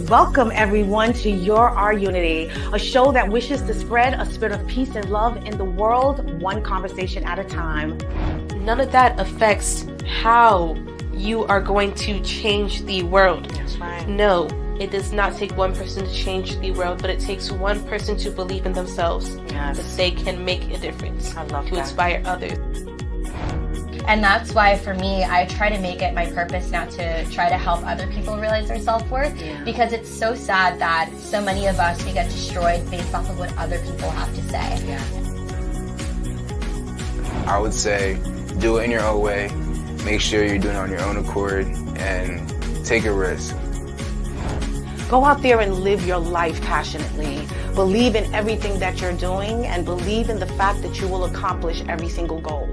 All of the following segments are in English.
Welcome everyone to Your Unity, a show that wishes to spread a spirit of peace and love in the world, one conversation at a time. None of that affects how you are going to change the world. That's right. No, it does not take one person to change the world, but it takes one person to believe in themselves. Yes. That they can make a difference. I love to that. Inspire others. And that's why, for me, I try to make it my purpose now to try to help other people realize their self-worth, because it's so sad that so many of us, we get destroyed based off of what other people have to say. Yeah. I would say do it in your own way, make sure you're doing it on your own accord, and take a risk. Go out there and live your life passionately. Believe in everything that you're doing and believe in the fact that you will accomplish every single goal.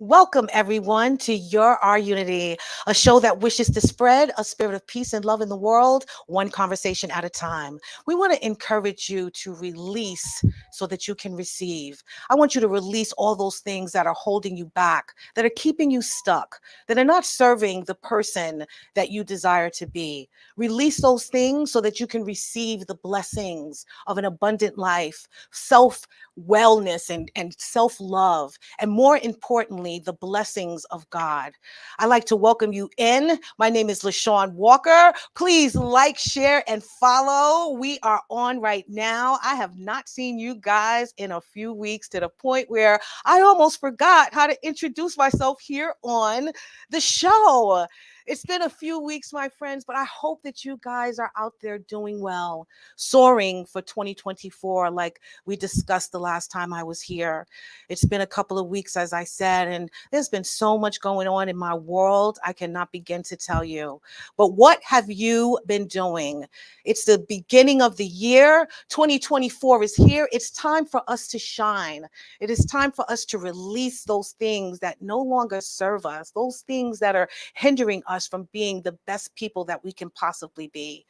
Welcome everyone to Your Unity, a show that wishes to spread a spirit of peace and love in the world, one conversation at a time. We want to encourage you to release so that you can receive. I want you to release all those things that are holding you back, that are keeping you stuck, that are not serving the person that you desire to be. Release those things so that you can receive the blessings of an abundant life, self-wellness and self-love, and more importantly, the blessings of God. I'd like to welcome you in. My name is LaShawn Walker. Please like, share, and follow. We are on right now. I have not seen you guys in a few weeks, to the point where I almost forgot how to introduce myself here on the show. It's been a few weeks, my friends, but I hope that you guys are out there doing well, soaring for 2024 like we discussed the last time I was here. It's been a couple of weeks, as I said, and there's been so much going on in my world, I cannot begin to tell you. But what have you been doing? It's the beginning of the year. 2024 is here. It's time for us to shine. It is time for us to release those things that no longer serve us, those things that are hindering us from being the best people that we can possibly be.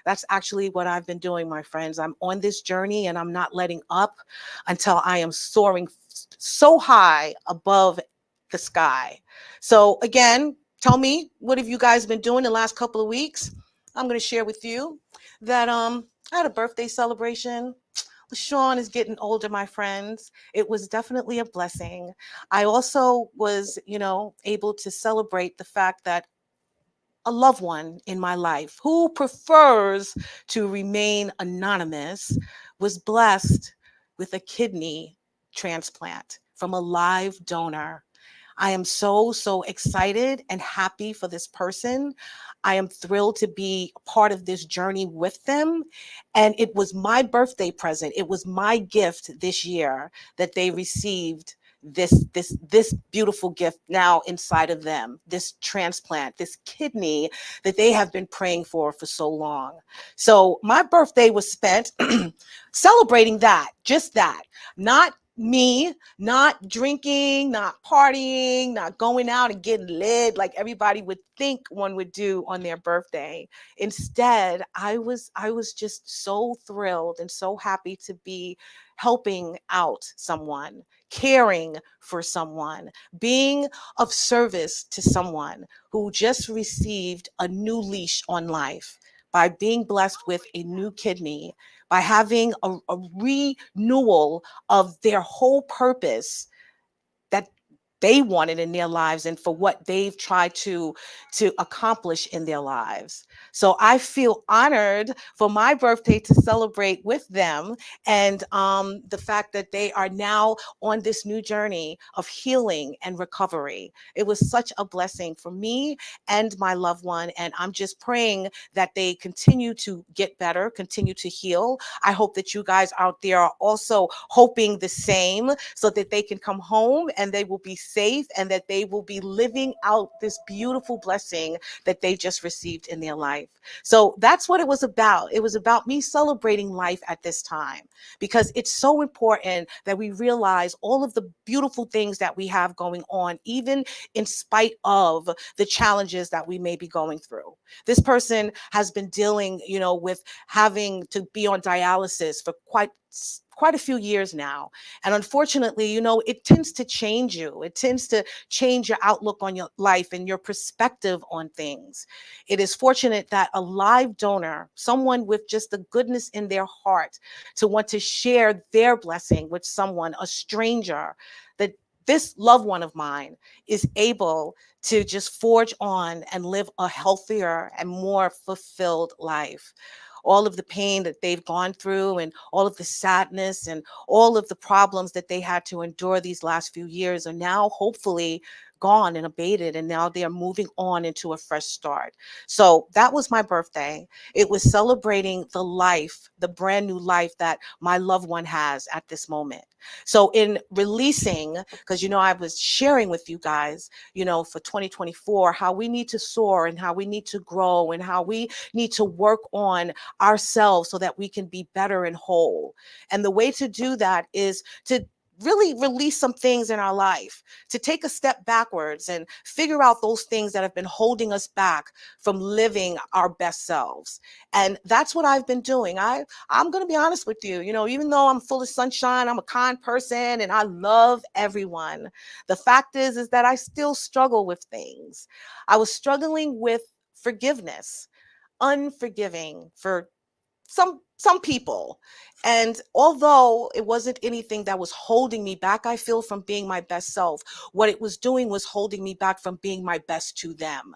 That's actually what I've been doing, my friends. I'm on this journey and I'm not letting up until I am soaring so high above the sky. So again, tell me, what have you guys been doing the last couple of weeks? I'm going to share with you that I had a birthday celebration. Sean is getting older, my friends. It was definitely a blessing. I also was, able to celebrate the fact that a loved one in my life who prefers to remain anonymous was blessed with a kidney transplant from a live donor. I am so excited and happy for this person. I am thrilled to be part of this journey with them. And it was my birthday present. It was my gift this year that they received this beautiful gift now inside of them, this transplant, this kidney that they have been praying for so long. So my birthday was spent celebrating that, just that, not me, not drinking, not partying, not going out and getting lit like everybody would think one would do on their birthday. Instead, I was just so thrilled and so happy to be helping out someone, caring for someone, being of service to someone who just received a new leash on life by being blessed with a new kidney, by having a renewal of their whole purpose that they wanted in their lives and for what they've tried to accomplish in their lives. So I feel honored for my birthday to celebrate with them, and the fact that they are now on this new journey of healing and recovery. It was such a blessing for me and my loved one, and I'm just praying that they continue to get better, continue to heal. I hope that you guys out there are also hoping the same, so that they can come home and they will be safe and that they will be living out this beautiful blessing that they just received in their life. So that's what it was about. It was about me celebrating life at this time, because it's so important that we realize all of the beautiful things that we have going on, even in spite of the challenges that we may be going through. This person has been dealing, with having to be on dialysis for quite quite a few years now. And unfortunately, it tends to change you. It tends to change your outlook on your life and your perspective on things. It is fortunate that a live donor, someone with just the goodness in their heart to want to share their blessing with someone, a stranger, that this loved one of mine is able to just forge on and live a healthier and more fulfilled life. All of the pain that they've gone through and all of the sadness and all of the problems that they had to endure these last few years are now hopefully gone and abated, and now they are moving on into a fresh start. So that was my birthday. It was celebrating the life, the brand new life that my loved one has at this moment. So in releasing, because I was sharing with you guys, for 2024, how we need to soar and how we need to grow and how we need to work on ourselves so that we can be better and whole. And the way to do that is to really release some things in our life, to take a step backwards and figure out those things that have been holding us back from living our best selves. And that's what I've been doing. I'm going to be honest with you, even though I'm full of sunshine, I'm a kind person and I love everyone. The fact is that I still struggle with things. I was struggling with forgiveness, unforgiving for some people. And although it wasn't anything that was holding me back, I feel, from being my best self, what it was doing was holding me back from being my best to them.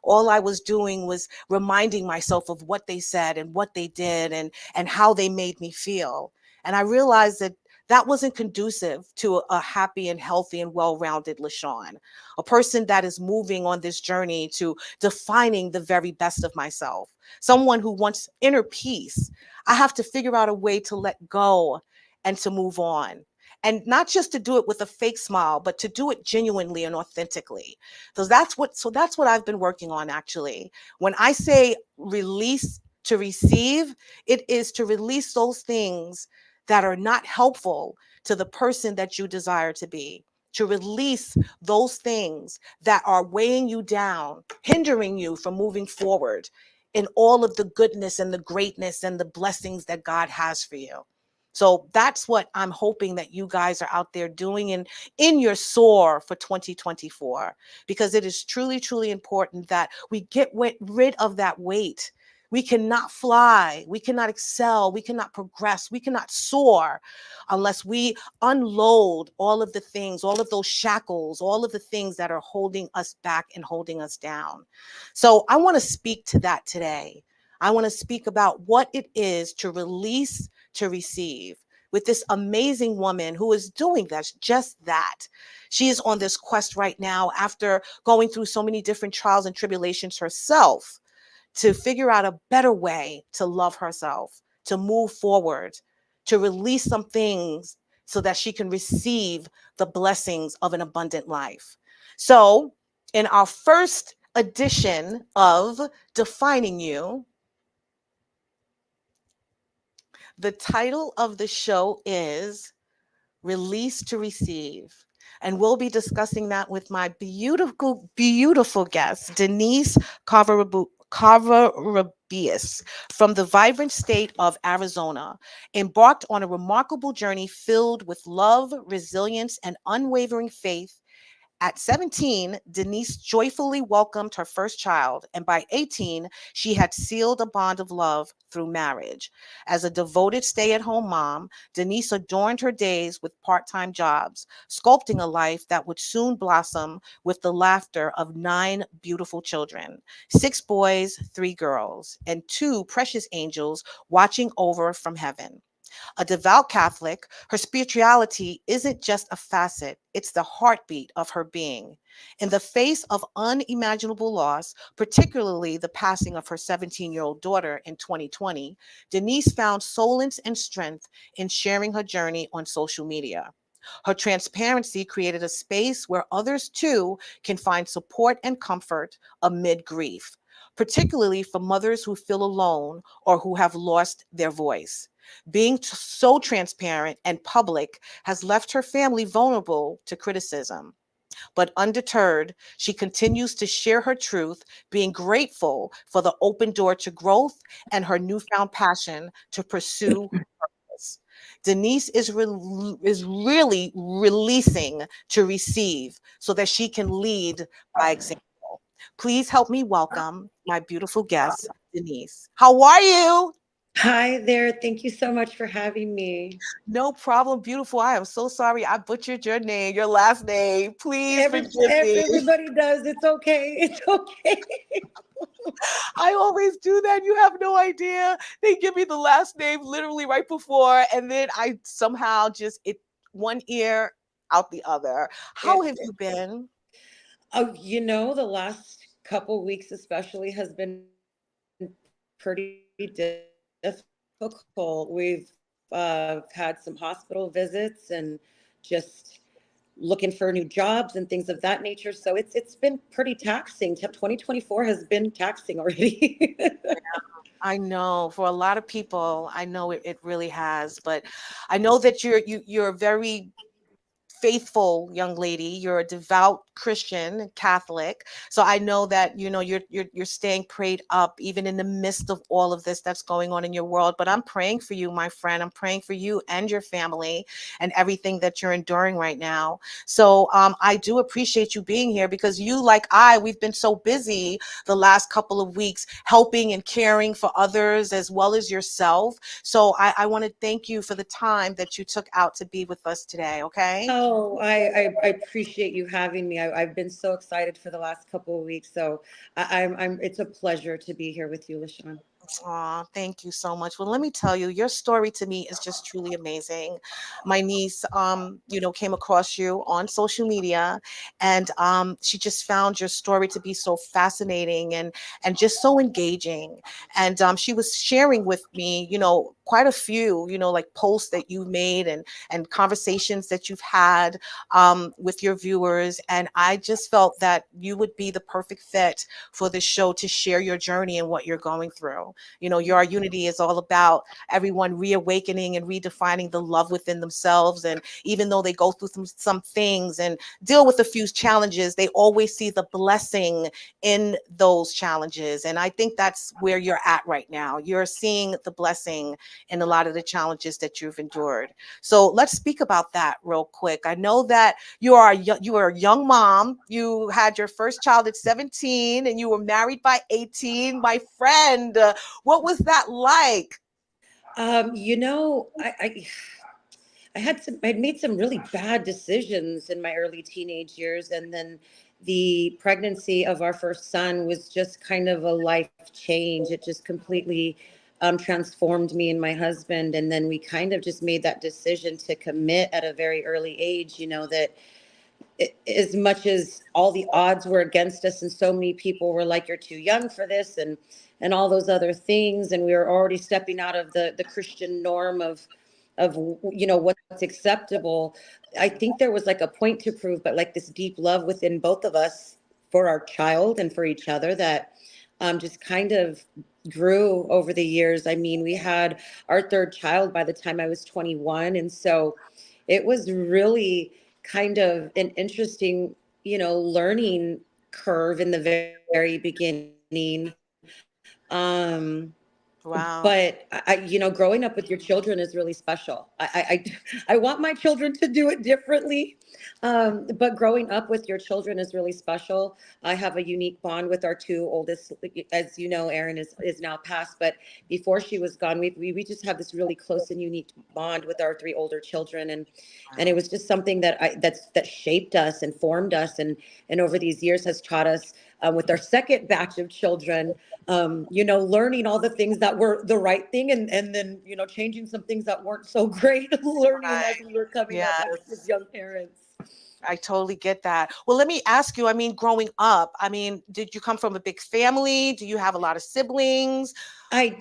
All I was doing was reminding myself of what they said and what they did and how they made me feel. And I realized that that wasn't conducive to a happy and healthy and well-rounded LaShawn, a person that is moving on this journey to defining the very best of myself, someone who wants inner peace. I have to figure out a way to let go and to move on. And not just to do it with a fake smile, but to do it genuinely and authentically. So that's what I've been working on, actually. When I say release to receive, it is to release those things that are not helpful to the person that you desire to be, to release those things that are weighing you down, hindering you from moving forward in all of the goodness and the greatness and the blessings that God has for you. So that's what I'm hoping that you guys are out there doing in your soar for 2024, because it is truly, truly important that we get rid of that weight. We cannot fly, we cannot excel, we cannot progress, we cannot soar unless we unload all of the things, all of those shackles, all of the things that are holding us back and holding us down. So I want to speak to that today. I want to speak about what it is to release to receive with this amazing woman who is doing that, just that. She is on this quest right now after going through so many different trials and tribulations herself to figure out a better way to love herself, to move forward, to release some things so that she can receive the blessings of an abundant life. So, in our first edition of Defining You, the title of the show is Release to Receive. And we'll be discussing that with my beautiful, beautiful guest, Denise Covarrubias from the vibrant state of Arizona, embarked on a remarkable journey filled with love, resilience, and unwavering faith. At 17, Denise joyfully welcomed her first child, and by 18, she had sealed a bond of love through marriage. As a devoted stay at home mom, Denise adorned her days with part time jobs, sculpting a life that would soon blossom with the laughter of 9 beautiful children, 6 boys, 3 girls, and 2 precious angels watching over from heaven. A devout Catholic, her spirituality isn't just a facet, it's the heartbeat of her being. In the face of unimaginable loss, particularly the passing of her 17-year-old daughter in 2020, Denise found solace and strength in sharing her journey on social media. Her transparency created a space where others too can find support and comfort amid grief, particularly for mothers who feel alone or who have lost their voice. Being so transparent and public has left her family vulnerable to criticism. But undeterred, she continues to share her truth, being grateful for the open door to growth and her newfound passion to pursue her purpose. Denise is really releasing to receive so that she can lead by example. Please help me welcome my beautiful guest, Denise. How are you? Hi there. Thank you so much for having me. No problem, beautiful. I am so sorry I butchered your name, your last name. Please forgive me. Everybody does. It's okay. It's okay. I always do that. You have no idea. They give me the last name literally right before, and then I somehow just it one ear out the other. How It, have you been? oh, the last couple weeks especially has been pretty difficult. We've had some hospital visits and just looking for new jobs and things of that nature. So it's been pretty taxing. 2024 has been taxing already. I know for a lot of people, I know it really has, but I know that you're very faithful young lady. You're a devout Christian, Catholic. So I know that you're staying prayed up even in the midst of all of this that's going on in your world. But I'm praying for you, my friend. I'm praying for you and your family and everything that you're enduring right now. So I do appreciate you being here because you, like we've been so busy the last couple of weeks helping and caring for others as well as yourself. So I want to thank you for the time that you took out to be with us today. Okay. Oh, I appreciate you having me. I've been so excited for the last couple of weeks. So it's a pleasure to be here with you, LaShawn. Aw, thank you so much. Well, let me tell you, your story to me is just truly amazing. My niece, came across you on social media, and she just found your story to be so fascinating and just so engaging. And she was sharing with me, quite a few, like posts that you made and conversations that you've had with your viewers. And I just felt that you would be the perfect fit for this show to share your journey and what you're going through. Your unity is all about everyone reawakening and redefining the love within themselves. And even though they go through some things and deal with a few challenges, they always see the blessing in those challenges. And I think that's where you're at right now. You're seeing the blessing in a lot of the challenges that you've endured. So let's speak about that real quick. I know that you are a young mom. You had your first child at 17 and you were married by 18. My friend, what was that like? I'd made some really bad decisions in my early teenage years, and then the pregnancy of our first son was just kind of a life change. It just completely transformed me and my husband, and then we kind of just made that decision to commit at a very early age. That as much as all the odds were against us and so many people were like, you're too young for this, and all those other things, and we were already stepping out of the Christian norm of what's acceptable. I think there was like a point to prove, but like this deep love within both of us for our child and for each other that just kind of grew over the years. I mean, we had our third child by the time I was 21, and so it was really kind of an interesting, learning curve in the very beginning. But Wow. growing up with your children is really special. I want my children to do it differently. But growing up with your children is really special. I have a unique bond with our two oldest. As you know, Erin is now passed, but before she was gone, we just have this really close and unique bond with our three older children, and it was just something that shaped us and formed us, and over these years has taught us, with our second batch of children, learning all the things that were the right thing, and then, changing some things that weren't so great, learning as we were coming up as Yes, young parents. I totally get that. Well, let me ask you, I mean, growing up, I mean, did you come from a big family? Do you have a lot of siblings? I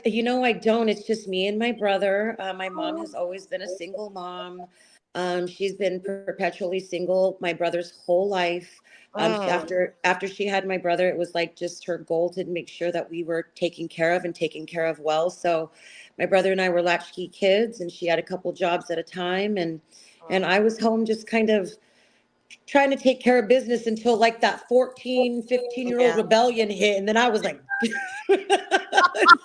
don't. It's just me and my brother. My mom Oh, has always been a single mom. She's been perpetually single my brother's whole life. mm, After she had my brother, it was like just her goal to make sure that we were taken care of and taken care of well. So, my brother and I were latchkey kids, and she had a couple jobs at a time, and mm. I was home just kind of trying to take care of business until like that 14, 15-year-old Yeah. rebellion hit, and then I was like,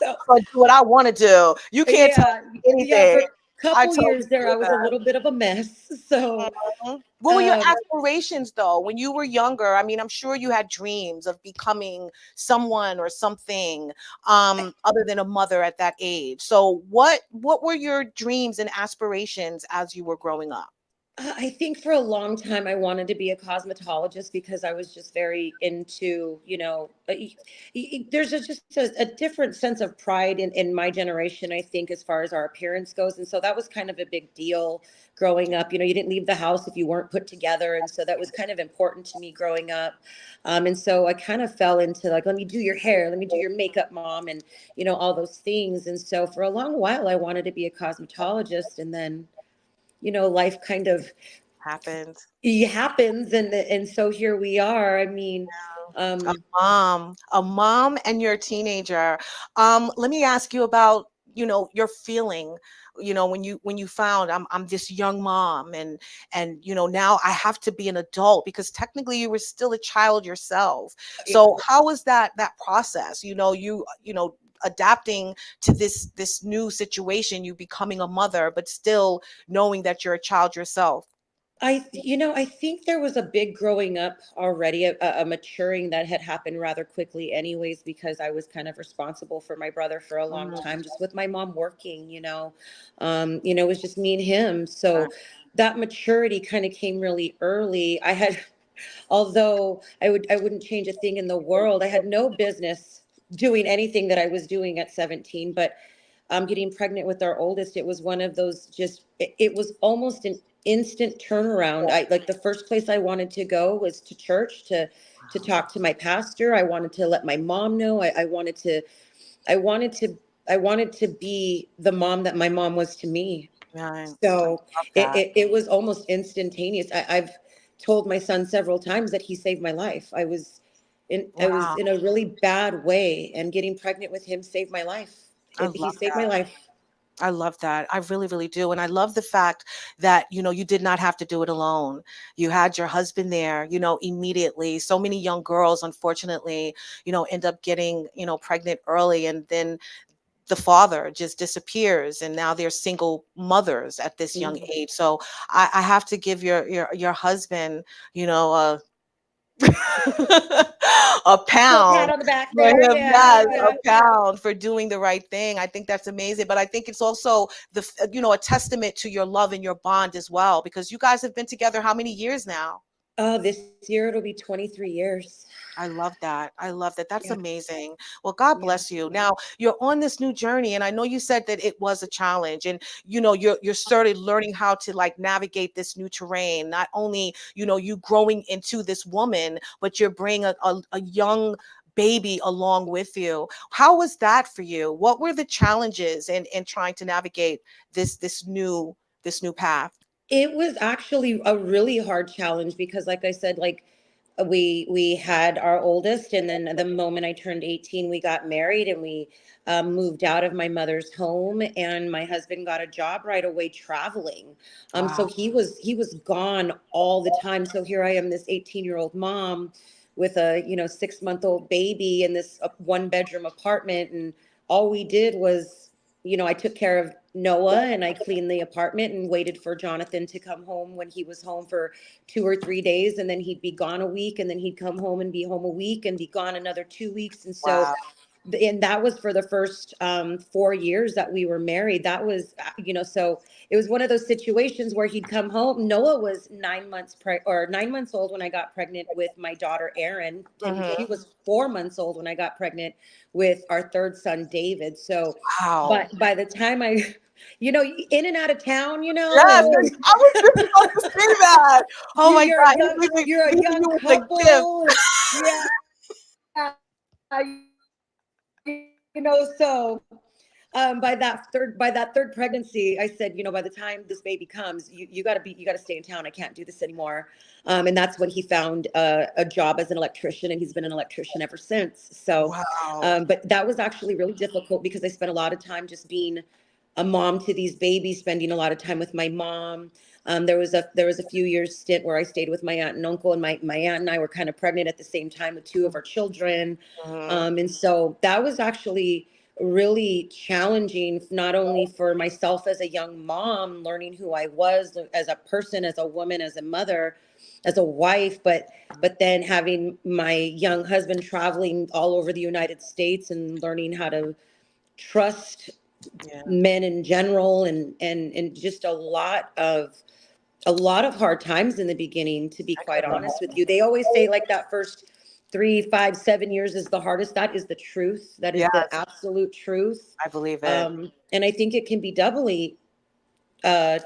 so But do what I want to do. You can't tell yeah, me yeah, anything. I couple totally years there, hear I was a that. little bit of a mess. So, Mhm. What were your um, aspirations though when you were younger? I mean, I'm sure you had dreams of becoming someone or something other than a mother at that age. So what were your dreams and aspirations as you were growing up? I think for a long time I wanted to be a cosmetologist because I was just very into, there's just a different sense of pride in my generation, I think, as far as our appearance goes. And so that was kind of a big deal growing up. You didn't leave the house if you weren't put together. And so that was kind of important to me growing up. And so I kind of fell into like, let me do your hair, let me do your makeup, mom, and, all those things. And so for a long while, I wanted to be a cosmetologist. And then life kind of Happened. happens, and so here we are. I mean, A um mom and your teenager. Let me ask you about, your feeling, when you found I'm this young mom and now I have to be an adult because technically you were still a child yourself. So how was that process? Adapting to this new situation, you becoming a mother, but still knowing that you're a child yourself. I think there was a big growing up already, a maturing that had happened rather quickly anyways, because I was kind of responsible for my brother for a long Mhm. time, just with my mom working. It was just me and him. Right. So that maturity kind of came really early. I had although I wouldn't change a thing in the world, I had no business doing anything that I was doing at 17. But getting pregnant with our oldest, it was one of those, it was almost an instant turnaround. I like, the first place I wanted to go was to church to talk to my pastor. I wanted to let my mom know. I wanted to I wanted to be the mom that my mom was to me. Right. I So love it, that. it, it was almost instantaneous. I've told my son several times that he saved my life. I was Wow. in a really bad way, and getting pregnant with him saved my life. I He love saved my that. life. I love that. I really, really do. And I love the fact that, you did not have to do it alone. You had your husband there, immediately. So many young girls, unfortunately, end up getting, pregnant early and then the father just disappears and now they're single mothers at this young Mhm. age. So I have to give your husband, a a Little pound pat on the back for there. him. Yeah, Yes, a yeah. pound for doing the right thing. I think that's amazing. But I think it's also a testament to your love and your bond as well, because you guys have been together how many years now? Oh, this year it'll be 23 years. I love that. I love that. That's Yeah, amazing. Well, God yeah. bless you. Now you're on this new journey, and I know you said that it was a challenge, and you're started learning how to like navigate this new terrain. Not only you growing into this woman, but you're bringing a young baby along with you. How was that for you? What were the challenges in trying to navigate this new path? It was actually a really hard challenge because, like I said, like we had our oldest, and then the moment I turned 18, we got married, and we moved out of my mother's home, and my husband got a job right away traveling. So Wow. he was gone all the time. So here I am, this 18-year-old mom with a 6-month-old baby in this 1-bedroom apartment, and all we did was, I took care of Noah, and I cleaned the apartment and waited for Jonathan to come home when he was home for 2 or 3 days, and then he'd be gone a week, and then he'd come home and be home a week and be gone another 2 weeks. And so, Wow. and that was for the first 4 years that we were married. That was, so it was one of those situations where he'd come home. Noah was 9 months old when I got pregnant with my daughter Erin, and Mhm. she was 4 months old when I got pregnant with our third son David. So, Wow. but by the time I, in and out of town, Yes, and I was just about to say that. Oh my you're a God, he's young leaving, you're a leaving young you with a gift. couple. Yeah, so by that third pregnancy, I said, by the time this baby comes, you got to stay in town. I can't do this anymore. And that's when he found a job as an electrician, and he's been an electrician ever since. So, Wow. but that was actually really difficult because I spent a lot of time just being a mom to these babies, spending a lot of time with my mom. There was a few years stint where I stayed with my aunt and uncle, and my aunt and I were kind of pregnant at the same time with two of our children. Mhm. And so that was actually really challenging, not only for myself as a young mom, learning who I was as a person, as a woman, as a mother, as a wife, but then having my young husband traveling all over the United States and learning how to trust Yeah, men in general, and just a lot of hard times in the beginning, to be I quite could honest with imagine. you. They always say like that first 3, 5, 7 years is the hardest. That is the truth. That is the Yes, absolute truth. I believe it. And I think it can be doubly uh,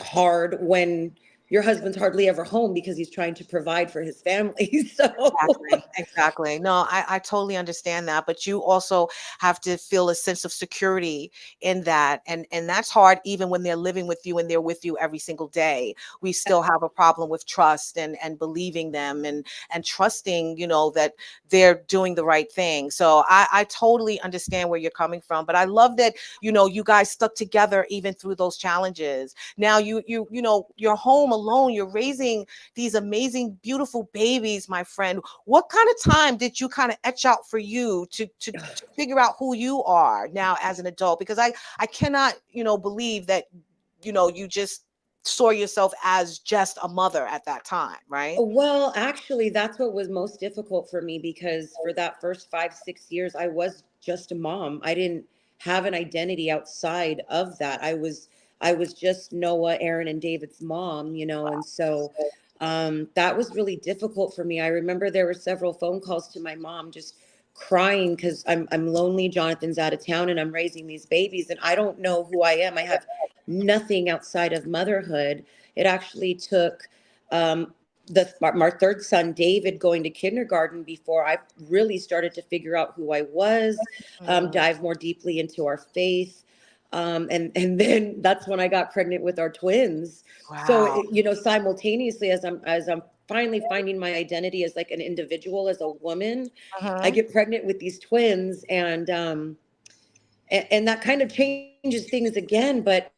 hard when your husband's hardly ever home because he's trying to provide for his family. So Exactly, exactly. No, I totally understand that, but you also have to feel a sense of security in that, and that's hard even when they're living with you and they're with you every single day. We still have a problem with trust and believing them and trusting, that they're doing the right thing. So I totally understand where you're coming from, but I love that, you guys stuck together even through those challenges. Now you're home alone, you're raising these amazing, beautiful babies, my friend. What kind of time did you kind of etch out for you to figure out who you are now as an adult? Because I cannot, believe that, you just saw yourself as just a mother at that time, right? well, actually, that's what was most difficult for me, because for that first 5, 6 years, I was just a mom. I didn't have an identity outside of that. I was just Noah, Aaron, and David's mom, and so that was really difficult for me. I remember there were several phone calls to my mom, just crying because I'm lonely. Jonathan's out of town, and I'm raising these babies, and I don't know who I am. I have nothing outside of motherhood. It actually took my third son David going to kindergarten before I really started to figure out who I was, Mm, dive more deeply into our faith, and then that's when I got pregnant with our twins. So wow. simultaneously, as I'm finally finding my identity as like an individual, as a woman, I Hmm. get pregnant with these twins, and that kind of changes things again, but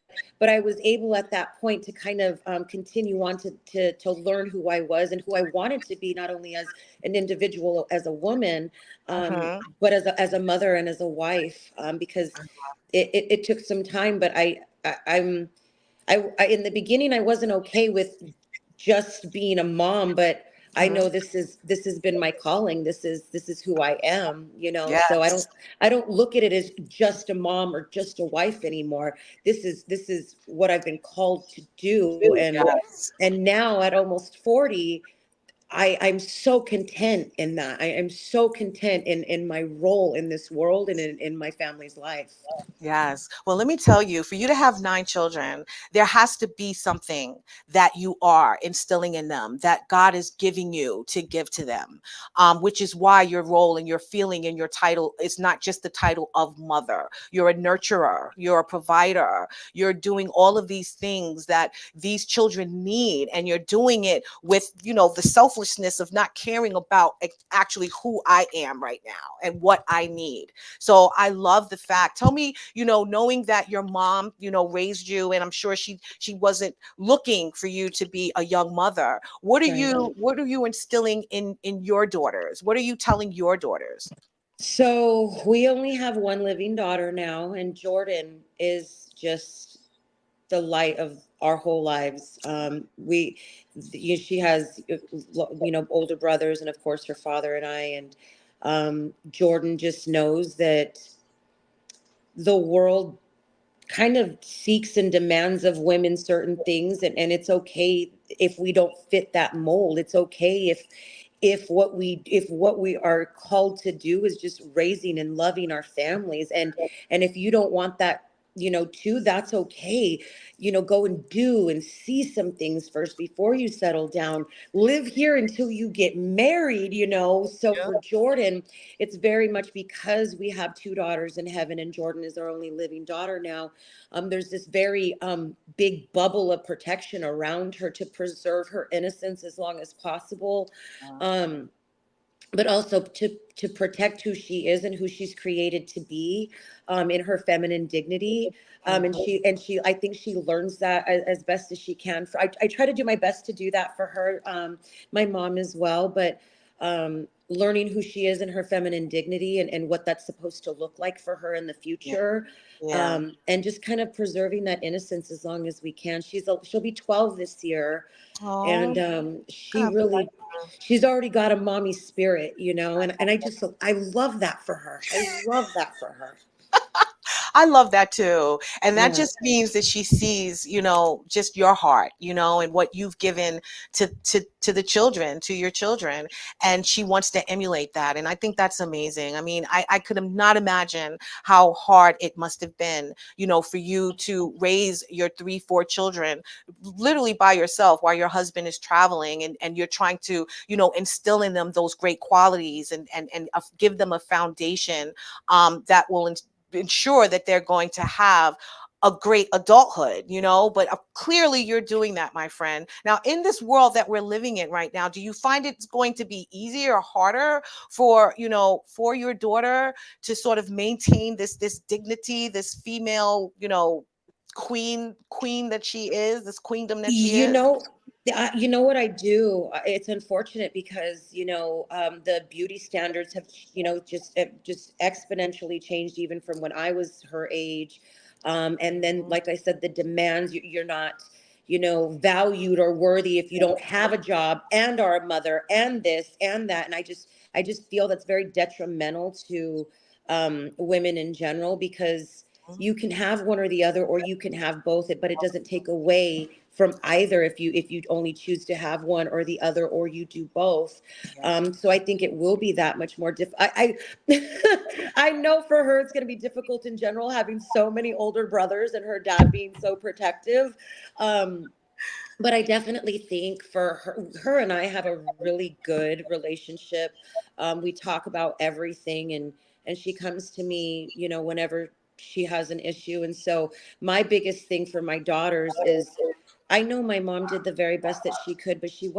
I was able at that point to kind of continue on to learn who I was and who I wanted to be, not only as an individual, as a woman, Hmm. but as a mother and as a wife, because it took some time. But I in the beginning, I wasn't okay with just being a mom, but I Hmm. know this has been my calling. This is who I am, so I don't Yes. I don't look at it as just a mom or just a wife anymore. This is what I've been called to do. Yes. And now at almost 40, I'm so content in that. I am so content in my role in this world and in my family's life. Yes. Well, let me tell you, for you to have 9 children, there has to be something that you are instilling in them that God is giving you to give to them, which is why your role and your feeling and your title is not just the title of mother. You're a nurturer, you're a provider, you're doing all of these things that these children need, and you're doing it with, the selflessness of not caring about actually who I am right now and what I need. So I love the fact. Tell me, knowing that your mom, raised you, and I'm sure she wasn't looking for you to be a young mother. What are Right. you instilling in your daughters? What are you telling your daughters? So we only have one living daughter now, and Jordan is just the light of our whole lives. She has, older brothers, and of course her father and I, and Jordan just knows that the world kind of seeks and demands of women certain things, and it's okay if we don't fit that mold. It's okay if what we are called to do is just raising and loving our families, and if you don't want that, too, that's okay. Go and do and see some things first before you settle down. Live here until you get married. So Yeah. for Jordan, it's very much because we have two daughters in heaven, and Jordan is our only living daughter now. There's this very big bubble of protection around her to preserve her innocence as long as possible, um, but also to protect who she is and who she's created to be, in her feminine dignity. And she I think she learns that as best as she can. I try to do my best to do that for her, my mom as well. But learning who she is and her feminine dignity, and what that's supposed to look like for her in the Yeah. future. Yeah. And just kind of preserving that innocence as long as we can. She'll be 12 this year, Oh, and she really, she's already got a mommy spirit, and I love that for her. I love that for her. I love that too. And that Yeah. just means that she sees, just your heart, and what you've given to the children, to your children. And she wants to emulate that. And I think that's amazing. I mean, I could have not imagine how hard it must have been, for you to raise your 3, 4 children literally by yourself while your husband is traveling, and you're trying to, instill in them those great qualities, and give them a foundation that will ensure that they're going to have a great adulthood, but clearly you're doing that, my friend. Now, in this world that we're living in right now, do you find it's going to be easier or harder for your daughter to sort of maintain this dignity, this female, queen that she is, this queendom that she You is? know, you know what I do? It's unfortunate because the beauty standards have just exponentially changed even from when I was her age, and then Mhm. like I said, the demands, you're not valued or worthy if you don't have a job and are a mother and this and that, and I just feel that's very detrimental to women in general, because you can have one or the other, or you can have both, but it doesn't take away from either if you only choose to have one or the other, or you do both. Yeah. So I think it will be that much more I know for her it's going to be difficult in general, having so many older brothers and her dad being so protective. um, but I definitely think for her and I have a really good relationship. We talk about everything, and she comes to me, whenever she has an issue. And so my biggest thing for my daughters is, I know my mom did the very best that she could, but she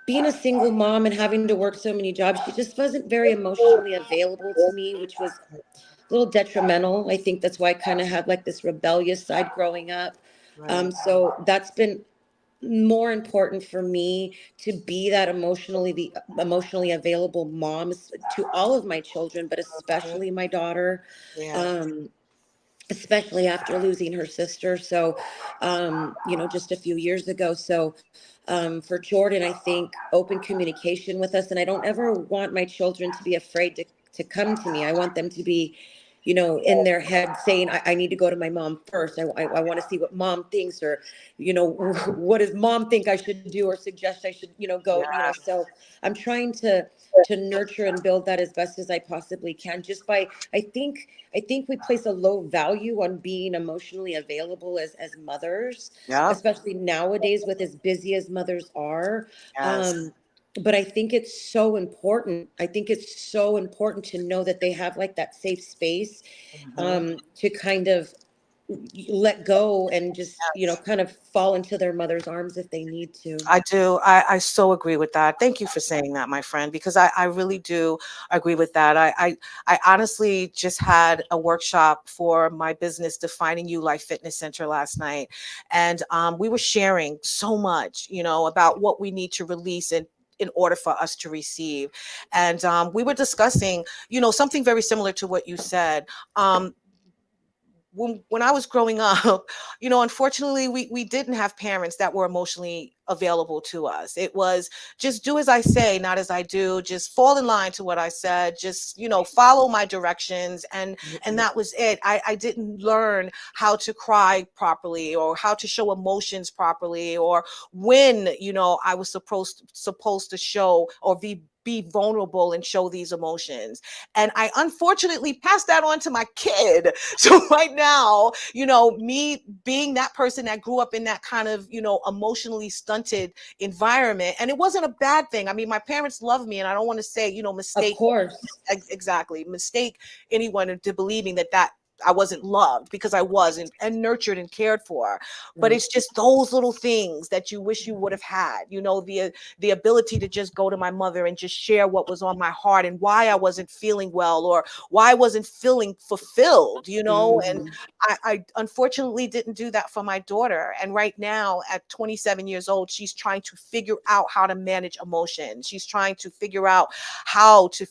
being a single mom and having to work so many jobs, she just wasn't very emotionally available to me, which was a little detrimental. I think that's why I kind of had like this rebellious side growing up. Right. So that's been more important for me, to be that emotionally available mom to all of my children, but Mhm. especially my daughter, Yeah. um, especially after losing her sister. So, just a few years ago. So, for Jordan, I think open communication with us, and I don't ever want my children to be afraid to come to me. I want them to be, in their head saying, I need to go to my mom first. I want to see what mom thinks, or, what does mom think I should do, or suggest I should, go, Yeah. so I'm trying to nurture and build that as best as I possibly can, just by, I think we place a low value on being emotionally available as mothers, Yep. especially nowadays with as busy as mothers are. Yes. Um, but I think it's so important. I think it's so important to know that they have like that safe space, Mhm. to kind of let go and just, Yes. kind of fall into their mother's arms if they need to. I do. I so agree with that. Thank you for saying that, my friend, because I really do agree with that. I honestly just had a workshop for my business, Defining You Life Fitness Center, last night. And we were sharing so much, about what we need to release in order for us to receive. And we were discussing, something very similar to what you said. Um, when I was growing up, unfortunately, we didn't have parents that were emotionally available to us. It was just do as I say, not as I do. Just fall in line to what I said. Just follow my directions, and that was it. I didn't learn how to cry properly, or how to show emotions properly, or when I was supposed to show or be vulnerable and show these emotions. And I unfortunately passed that on to my kid. So right now, me being that person that grew up in that kind of, emotionally stunted environment, and it wasn't a bad thing. I mean, my parents love me, and I don't want to say, Of mistake course. exactly mistake anyone into believing that I wasn't loved, because I wasn't, and nurtured and cared for. But Right. it's just those little things that you wish you would have had, the ability to just go to my mother and just share what was on my heart and why I wasn't feeling well, or why I wasn't feeling fulfilled, and Mhm. I unfortunately didn't do that for my daughter. And right now, at 27 years old, she's trying to figure out how to manage emotions. She's trying to figure out how to,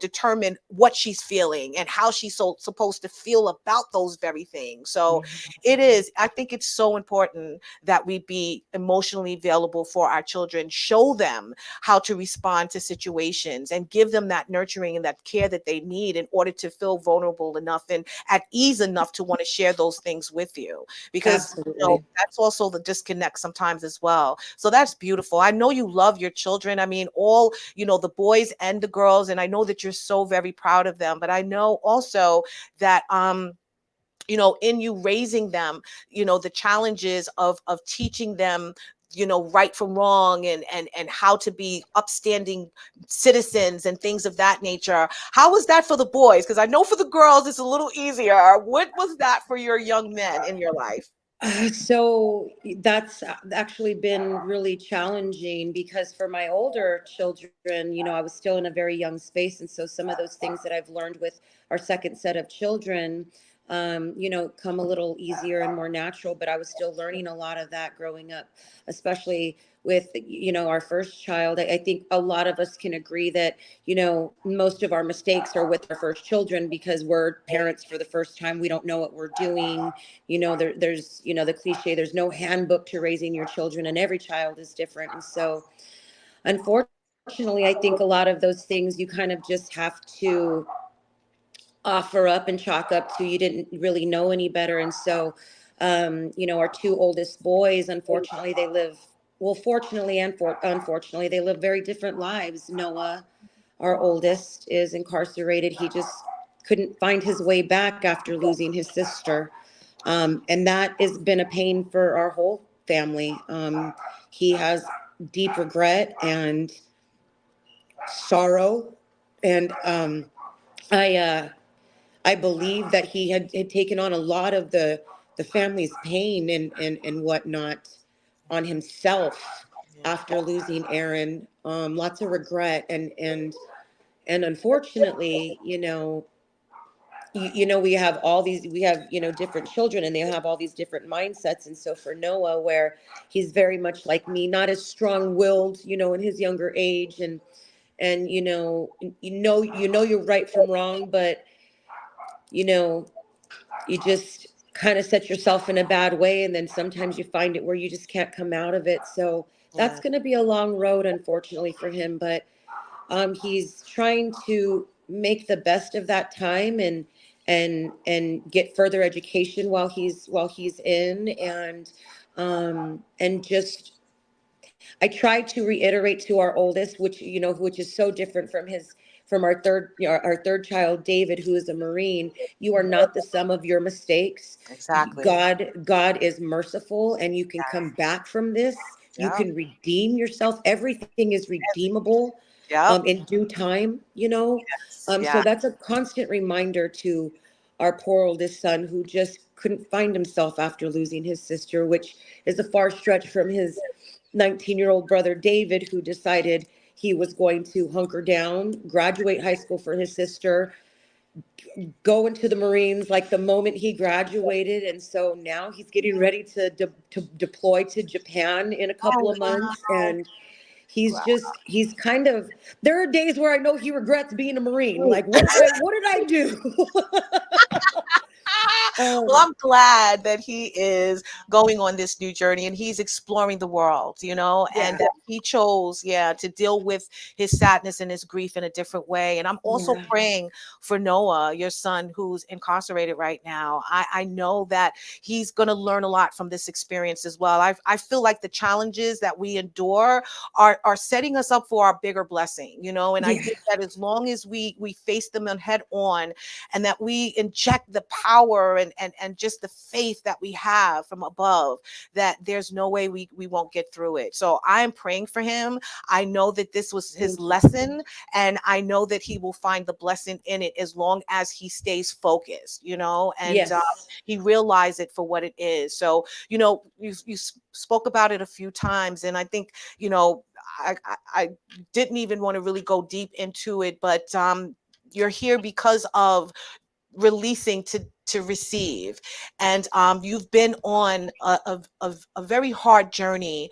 determine what she's feeling and how she's supposed to feel about those very things. So I think it's so important that we be emotionally available for our children, show them how to respond to situations, and give them that nurturing and that care that they need in order to feel vulnerable enough and at ease enough to want to share those things with you, because Absolutely. that's also the disconnect sometimes as well. So that's beautiful. I know you love your children. I mean, all, the boys and the girls, and I know that you're so very proud of them. But I know also that in you raising them, the challenges of teaching them, right from wrong, and how to be upstanding citizens and things of that nature. How was that for the boys? Because I know for the girls it's a little easier. What was that for your young men in your life? So that's actually been really challenging because for my older children, I was still in a very young space. And so some of those things that I've learned with our second set of children, come a little easier and more natural. But I was still learning a lot of that growing up, especially with, our first child. I think a lot of us can agree that, most of our mistakes are with our first children because we're parents for the first time. We don't know what we're doing. There's the cliche, there's no handbook to raising your children, and every child is different. And so unfortunately, I think a lot of those things you kind of just have to offer up and chalk up to you didn't really know any better. And so our two oldest boys, unfortunately, they live, well, fortunately and unfortunately, they live very different lives. Noah, our oldest, is incarcerated. He just couldn't find his way back after losing his sister. And that has been a pain for our whole family. He has deep regret and sorrow. And I, uh, I believe that he had taken on a lot of the family's pain and whatnot on himself after losing Aaron. Lots of regret and unfortunately, we have different children and they have all these different mindsets. And so for Noah, where he's very much like me, not as strong-willed, in his younger age, and you're right from wrong, but you know you just kind of set yourself in a bad way, and then sometimes you find it where you just can't come out of it. So that's Yeah. going to be a long road, unfortunately, for him. But he's trying to make the best of that time and get further education while he's in, and just I tried to reiterate to our oldest, which is so different from our third child, David, who is a Marine. You are not the sum of your mistakes. Exactly. God is merciful, and you can come back from this. You Yeah. can redeem yourself. Everything is redeemable, Yep. in due time. So Yeah. that's a constant reminder to our poor oldest son, who just couldn't find himself after losing his sister, which is a far stretch from his 19-year-old brother David, who decided he was going to hunker down, graduate high school for his sister, go into the Marines like the moment he graduated. And so now he's getting ready to deploy to Japan in a Oh, couple of months. And he's wow. he's kind of, there are days where I know he regrets being a Marine. Like, what did I do? Well, um, I'm glad that he is going on this new journey and he's exploring the world, and yeah, that he chose, to deal with his sadness and his grief in a different way. And I'm also yeah, praying for Noah, your son, who's incarcerated right now. I know that he's going to learn a lot from this experience as well. I feel like the challenges that we endure are setting us up for our bigger blessing, and I yeah, think that as long as we face them on head on, and that we inject the power and just the faith that we have from above, that there's no way we won't get through it. So I'm praying for him. I know that this was his lesson, and I know that he will find the blessing in it as long as he stays focused, and Yes. he realize it for what it is. So, you spoke about it a few times, and I think, I didn't even want to really go deep into it, but you're here because of releasing to receive, and you've been on a very hard journey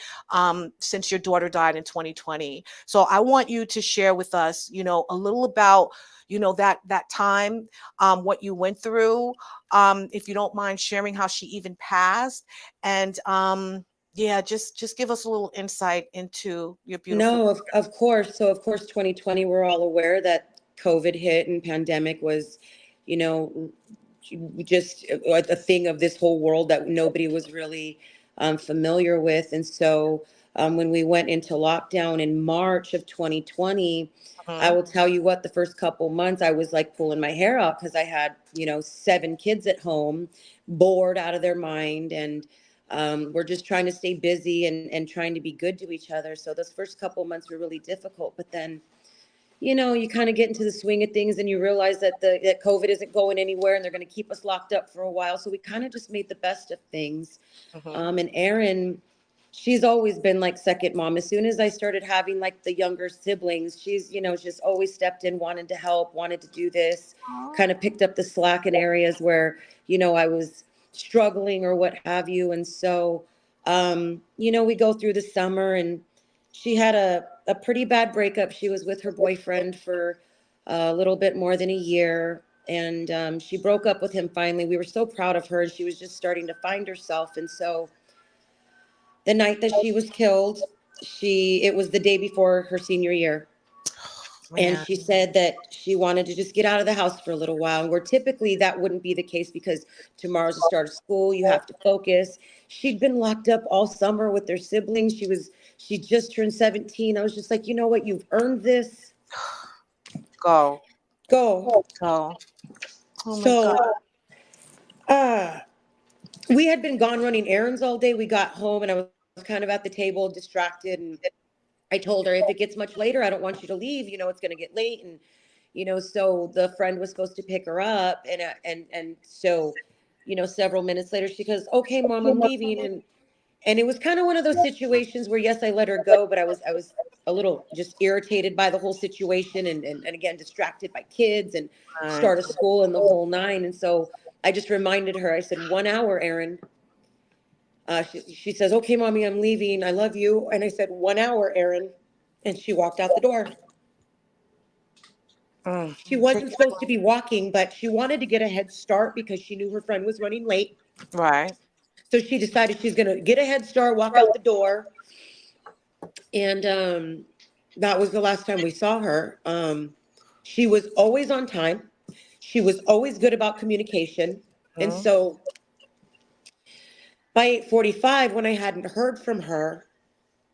since your daughter died in 2020. So I want you to share with us, a little about, that time, what you went through, if you don't mind sharing how she even passed, and yeah, just give us a little insight into your beautiful. No, of course. So of course, 2020, we're all aware that COVID hit and pandemic was, you know, just a thing of this whole world that nobody was really familiar with. And so when we went into lockdown in March of 2020, I Mhm. will tell you what, the first couple months I was like pulling my hair out because I had, 7 kids at home, bored out of their mind. And we're just trying to stay busy and trying to be good to each other. So those first couple months were really difficult. But then, you kind of get into the swing of things and you realize that COVID isn't going anywhere and they're going to keep us locked up for a while. So we kind of just made the best of things. Mhm. And Erin, she's always been like second mom. As soon as I started having like the younger siblings, she's, just always stepped in, wanted to help, wanted to do this, kind of picked up the slack in areas where, I was struggling or what have you. And so, we go through the summer and she had a pretty bad breakup. She was with her boyfriend for a little bit more than a year. And she broke up with him finally. We were so proud of her. And she was just starting to find herself. And so the night that she was killed, it was the day before her senior year. And Man. she said that she wanted to just get out of the house for a little while. And where typically that wouldn't be the case because tomorrow's the start of school, you have to focus. She'd been locked up all summer with their siblings. She just turned 17. I was just like, you know what, you've earned this. Go. Go. Go. Oh my God. So uh we had been gone running errands all day. We got home and I was kind of at the table distracted, and I told her, if it gets much later, I don't want you to leave. It's going to get late. And, so the friend was supposed to pick her up. And so, several minutes later, she goes, okay, mom, I'm leaving. And it was kind of one of those situations where, yes, I let her go, but I was a little just irritated by the whole situation. And again, distracted by kids and Right. start of school and the whole nine. And so I just reminded her, I said, 1 hour, Erin. She says, okay, mommy, I'm leaving. I love you. And I said, 1 hour, Erin. And she walked out the door. Mm. She wasn't supposed to be walking, but she wanted to get a head start because she knew her friend was running late. Right. So she decided she's going to get a head start, walk out the door. And that was the last time we saw her. She was always on time. She was always good about communication. And Mm. so by 8:45, when I hadn't heard from her,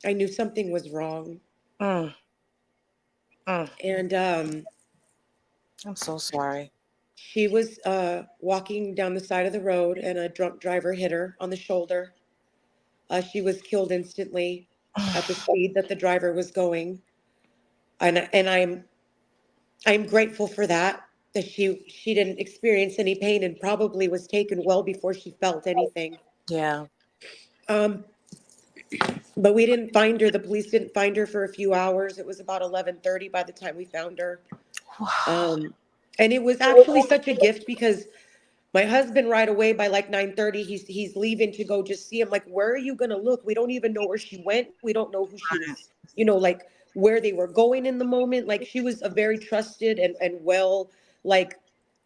I knew something was wrong. Mm. Mm. And I'm so sorry. she was walking down the side of the road, and a drunk driver hit her on the shoulder. She was killed instantly at the speed that the driver was going, and I'm grateful for that. That she didn't experience any pain and probably was taken well before she felt anything. Yeah. Um, but we didn't find her. The police didn't find her for a few hours. It was about 11:30 by the time we found her. Um, and it was actually such a gift because my husband right away by like 9:30, he's leaving to go just see him. Like, where are you gonna look? We don't even know where she went. We don't know who she was, like where they were going in the moment. Like she was a very trusted and well, like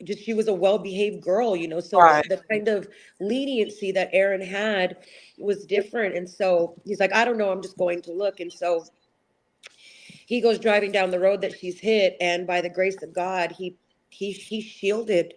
just she was a well-behaved girl, so Right. the kind of leniency that Aaron had was different. And so he's like, I don't know, I'm just going to look. And so he goes driving down the road that she's hit, and by the grace of God, he shielded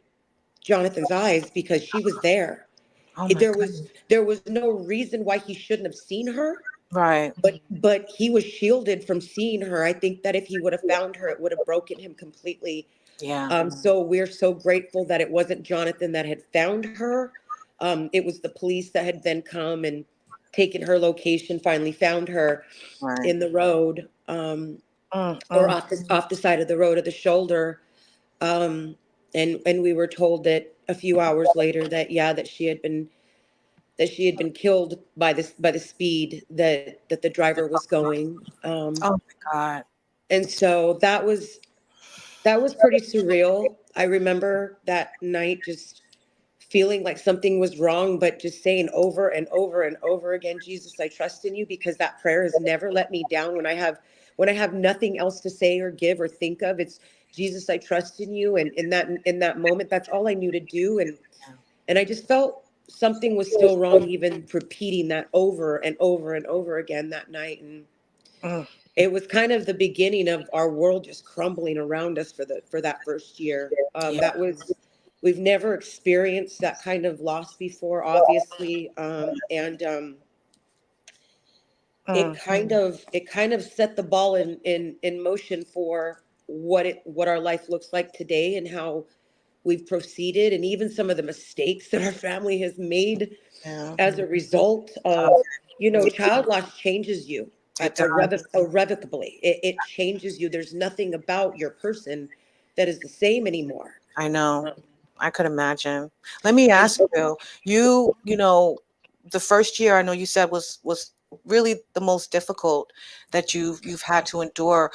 Jonathan's eyes because she was there. Oh my There was goodness. there was no reason why he shouldn't have seen her, Right. but he was shielded from seeing her. I think that if he would have found her, it would have broken him completely. Yeah. So we're so grateful that it wasn't Jonathan that had found her. It was the police that had then come and taken her location, finally found her Right. in the road, Mm, or mm, off the side of the road, of the shoulder. Um, and we were told that a few hours later that, yeah, that she had been killed by the speed that the driver was going. oh my God. And so that was pretty surreal. I remember that night just feeling like something was wrong, but just saying over and over and over again, Jesus, I trust in you, because that prayer has never let me down. When I have nothing else to say or give or think of, it's Jesus, I trust in you. And in that moment, that's all I knew to do. And I just felt something was still wrong, even repeating that over and over and over again that night. And Mm, it was kind of the beginning of our world just crumbling around us for that first year. yeah. That was We've never experienced that kind of loss before, obviously, and it Mm, kind of set the ball in motion for what our life looks like today, and how we've proceeded, and even some of the mistakes that our family has made yeah. as a result of, child loss changes you It does. irrevocably. It changes you. There's nothing about your person that is the same anymore. I know. Um, I could imagine. Let me and ask you, the first year I know you said was really the most difficult that you've had to endure.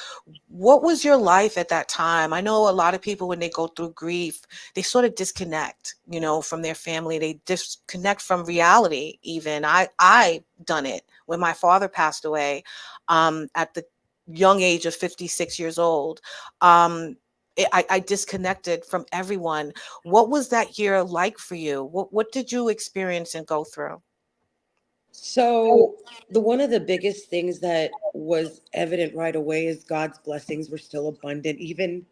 What was your life at that time? I know a lot of people when they go through grief, they sort of disconnect, from their family. They disconnect from reality even. I done it when my father passed away at the young age of 56 years old. Um I disconnected from everyone. What was that year like for you? What did you experience and go through? so the one of the biggest things that was evident right away is God's blessings were still abundant, even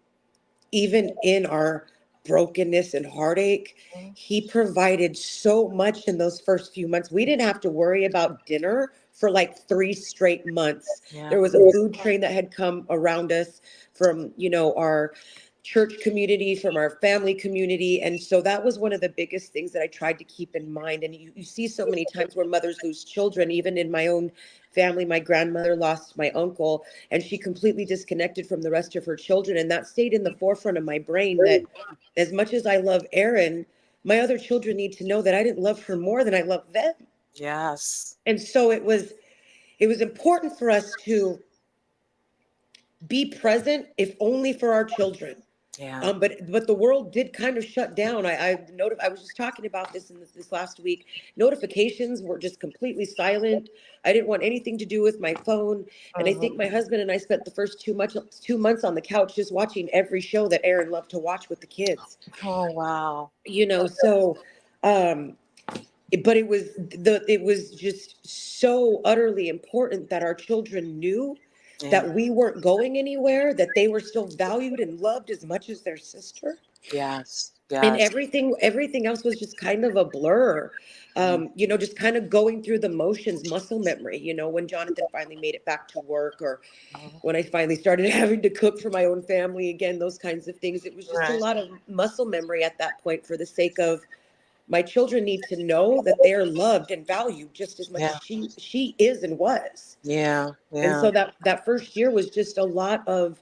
in our brokenness and heartache. Mhm. He provided so much in those first few months. We didn't have to worry about dinner for like 3 straight months. Yeah. There was a food train that had come around us from, our church community, from our family community. And so that was one of the biggest things that I tried to keep in mind. And you see so many times where mothers lose children. Even in my own family, my grandmother lost my uncle, and she completely disconnected from the rest of her children. And that stayed in the forefront of my brain, that as much as I love Erin, my other children need to know that I didn't love her more than I love them. Yes. And so it was important for us to be present, if only for our children. Yeah. But the world did kind of shut down. I was just talking about this in this last week. Notifications were just completely silent. I didn't want anything to do with my phone, and I Mhm. think my husband and I spent the first 2 months on the couch just watching every show that Aaron loved to watch with the kids. Oh wow. So, um, but it was just so utterly important that our children knew Yeah. that we weren't going anywhere, that they were still valued and loved as much as their sister. Yes. And Yes. everything else was just kind of a blur. Mm, Just kind of going through the motions, muscle memory, when Jonathan finally made it back to work, or mhm. when I finally started having to cook for my own family again, those kinds of things. It was just a Right. lot of muscle memory at that point, for the sake of my children need to know that they are loved and valued just as much Yeah. as she is and was. Yeah. And Yeah. so that first year was just a lot of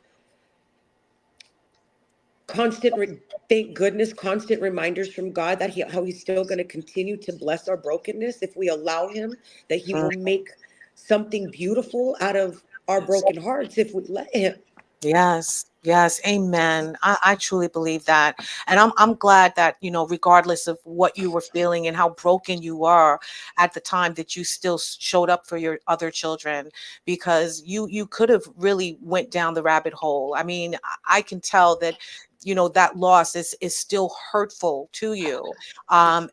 thank goodness, constant reminders from God that how he's still going to continue to bless our brokenness if we allow him, that he Mm, will make something beautiful out of our yes. broken hearts if we let him. Yes, yes, amen. I truly believe that. And I'm glad that, regardless of what you were feeling and how broken you were at the time, that you still showed up for your other children, because you could have really went down the rabbit hole. I mean, I can tell that, that loss is still hurtful to you. And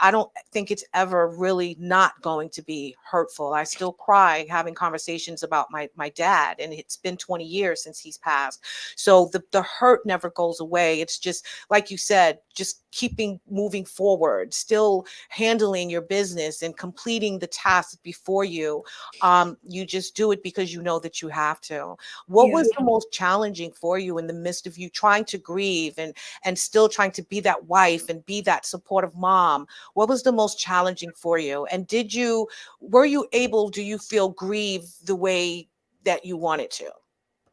I don't think it's ever really not going to be hurtful. I still cry having conversations about my dad, and it's been 20 years since he's passed. So the hurt never goes away. It's just like you said, just keeping moving forward, still handling your business and completing the tasks before you. You just do it because you know that you have to. What Yeah. was the most challenging for you in the midst of you trying to grieve and still trying to be that wife and be that supportive mom? What was the most challenging for you? And were you able, do you feel, grieve the way that you wanted to?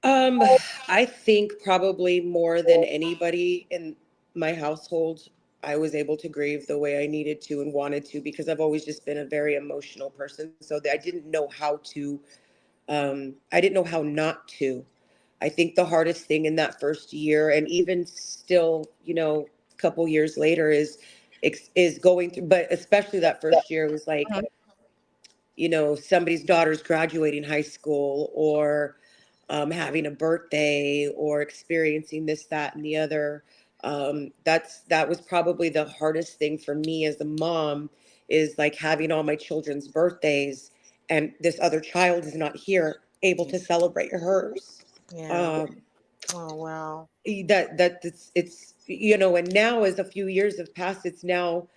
Um, I think probably more than anybody in my household, I was able to grieve the way I needed to and wanted to because I've always just been a very emotional person. So I didn't know how to, I didn't know how not to. I think the hardest thing in that first year, and even still, a couple years later, is going through. But especially that first year was like, somebody's daughter's graduating high school, or having a birthday, or experiencing this, that, and the other. That was probably the hardest thing for me as a mom, is like having all my children's birthdays, and this other child is not here able to celebrate hers. Yeah. Um, Oh, wow. and now, as a few years have passed, it's now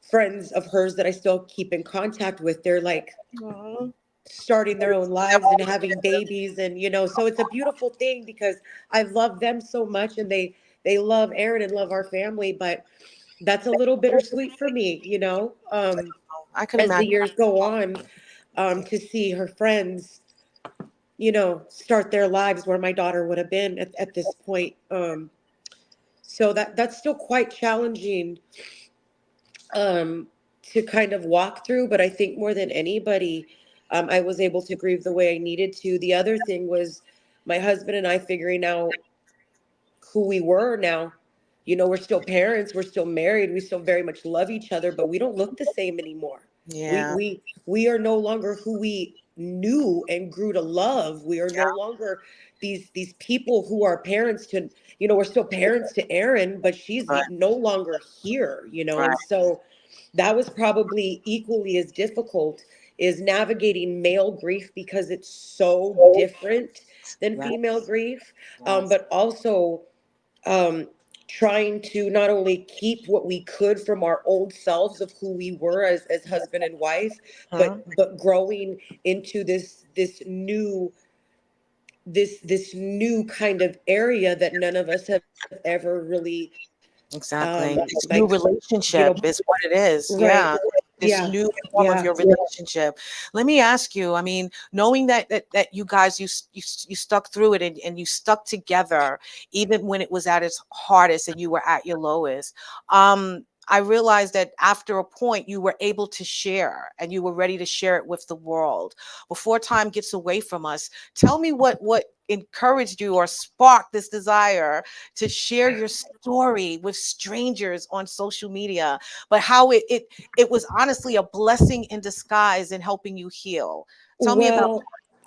friends of hers that I still keep in contact with. They're like Mhm. starting their own lives and having babies, and so it's a beautiful thing because I've loved them so much, and they love Aaron and love our family, but that's a little bittersweet for me, I could as the imagine. years go on, to see her friends, start their lives where my daughter would have been at this point. So that's still quite challenging, um, to kind of walk through. But I think more than anybody, I was able to grieve the way I needed to. The other thing was my husband and I figuring out who we were now. We're still parents, we're still married, we still very much love each other, but we don't look the same anymore. We Yeah. we are no longer who we knew and grew to love. We are no longer these people who are parents to, we're still parents to Erin, but she's Right. no longer here, Right. and so that was probably equally as difficult, is navigating male grief because it's so different than female Yes. grief, Yes. but also, um, trying to not only keep what we could from our old selves of who we were as husband and wife, Huh? but growing into this new kind of area that none of us have ever really, Exactly. like, This new relationship is what it is. right. Yeah. This Yeah. new form of Yeah. your relationship. Let me ask you, I mean, knowing that you guys you stuck through it and you stuck together even when it was at its hardest and you were at your lowest. I realized that after a point you were able to share and you were ready to share it with the world. Before time gets away from us, tell me what encouraged you or sparked this desire to share your story with strangers on social media, but how it was honestly a blessing in disguise in helping you heal. Tell me about. Well,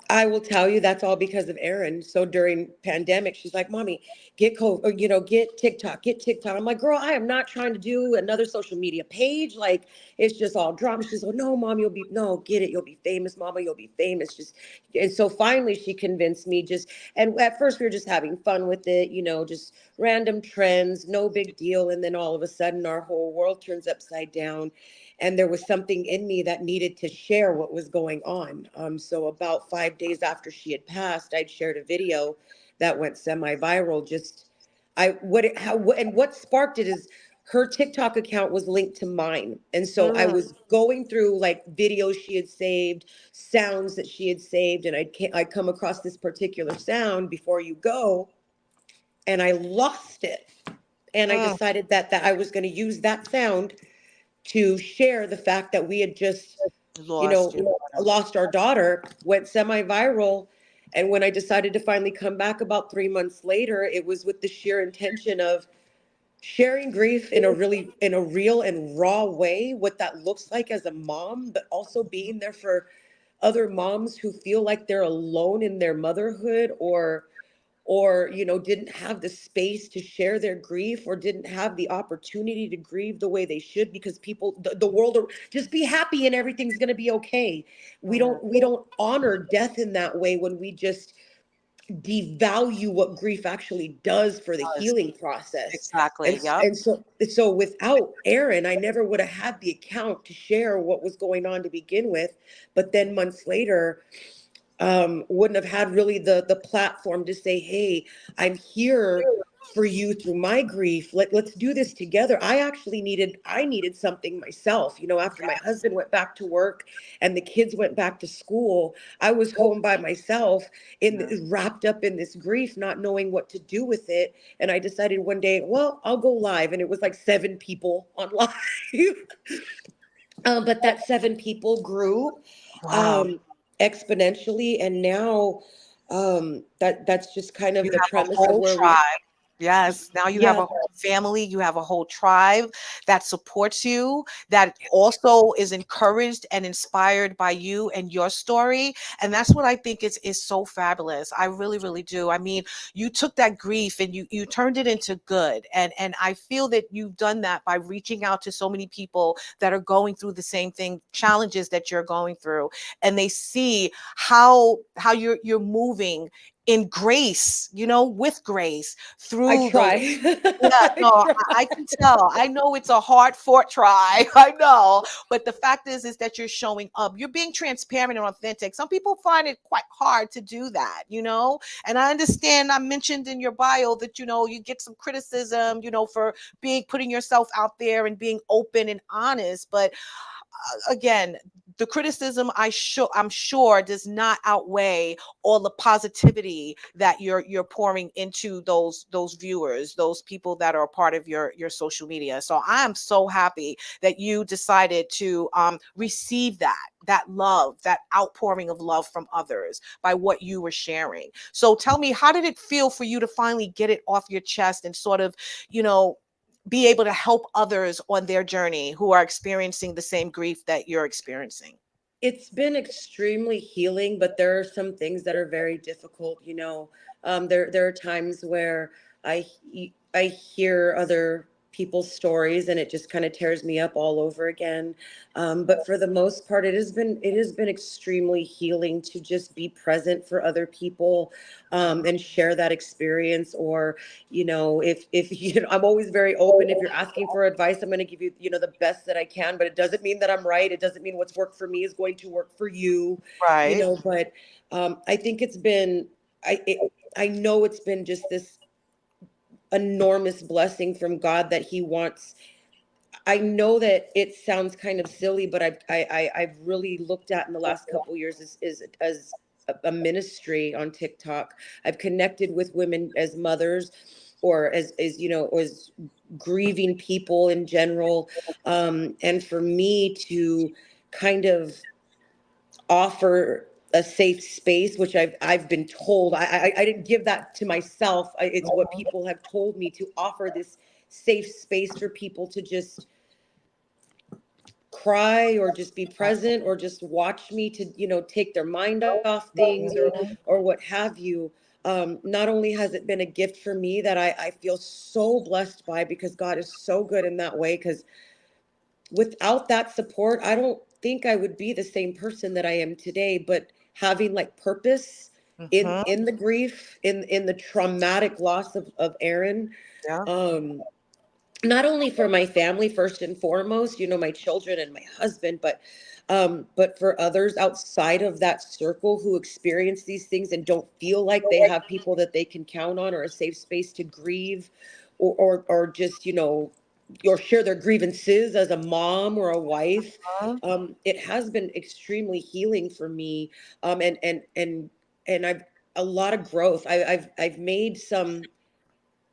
I will tell you that's all because of Erin. So during pandemic, she's like, "Mommy, get or, get TikTok, get TikTok." I'm like, "Girl, I am not trying to do another social media page. Like, it's just all drama." She's like, "No, Mom, no, get it. You'll be famous, Mama. You'll be famous." And so finally she convinced me, and at first we were just having fun with it, just random trends, no big deal. And then all of a sudden our whole world turns upside down, and there was something in me that needed to share what was going on. So about 5 days after she had passed, I'd shared a video that went semi-viral. And what sparked it is her TikTok account was linked to mine, and so I Mm, was going through like videos she had saved, sounds that she had saved, and I'd come across this particular sound, "Before You Go," and I lost it. And I mm, decided that I was going to use that sound to share the fact that we had just, lost you. lost our daughter, went semi-viral. And when I decided to finally come back about 3 months later, it was with the sheer intention of sharing grief in a real and raw way, what that looks like as a mom, but also being there for other moms who feel like they're alone in their motherhood, or didn't have the space to share their grief, or didn't have the opportunity to grieve the way they should, because the world are just, be happy and everything's going to be okay. we Yeah. don't we don't honor death in that way, when we just devalue what grief actually does for the Does. healing process. Exactly. Yep. And so without Aaron, I never would have had the account to share what was going on to begin with. But then months later, wouldn't have had really the platform to say, hey, I'm here for you through my grief. Let's do this together. I needed something myself. After my husband went back to work and the kids went back to school, I was home by myself wrapped up in this grief, not knowing what to do with it. And I decided one day, well, I'll go live. And it was like 7 people on live. But that 7 people grew Wow. um, exponentially, and now that's just kind You of the have a premise of whole where tribe. we. Yes. Now you have Yeah, a whole family, you have a whole tribe that supports you, that also is encouraged and inspired by you and your story. And that's what I think is so fabulous. I really, really do. I mean, you took that grief and you turned it into good. And I feel that you've done that by reaching out to so many people that are going through the same thing, challenges that you're going through. And they see how you're moving in grace, with grace I through those. try. Yeah, I no, try. I can tell. I know it's a hard fought try. I know, but the fact is that you're showing up. You're being transparent and authentic. Some people find it quite hard to do that. And I understand. I mentioned in your bio that you get some criticism, for putting yourself out there and being open and honest. But again, the criticism I'm sure does not outweigh all the positivity that you're pouring into those viewers, those people that are a part of your social media. So I am so happy that you decided to receive that love, that outpouring of love from others by what you were sharing. So tell me, how did it feel for you to finally get it off your chest and sort of, you know, be able to help others on their journey who are experiencing the same grief that you're experiencing? It's been extremely healing, but there are some things that are very difficult. There are times where I hear other people's stories, and it just kind of tears me up all over again. But for the most part, it has been extremely healing to just be present for other people, and share that experience. Or if I'm always very open. If you're asking for advice, I'm going to give you the best that I can, but it doesn't mean that I'm right. It doesn't mean what's worked for me is going to work for you. Right. But I think I know it's been just this enormous blessing from God that He wants. I know that it sounds kind of silly, but I've really looked at in the last couple of years as a ministry on TikTok. I've connected with women as mothers, or as grieving people in general, and for me to kind of offer a safe space, which I've been told. I didn't give that to myself. It's what people have told me, to offer this safe space for people to just cry, or just be present, or just watch me, to take their mind off things, or what have you. Not only has it been a gift for me that I feel so blessed by, because God is so good in that way, because without that support, I don't think I would be the same person that I am today. But having like purpose in Hmm. the grief, in the traumatic loss of Aaron, Yeah. um not only for my family first and foremost, my children and my husband, but for others outside of that circle who experience these things and don't feel like they have people that they can count on, or a safe space to grieve, or just or share their grievances as a mom or a wife. It has been extremely healing for me, and I've a lot of growth. I've made some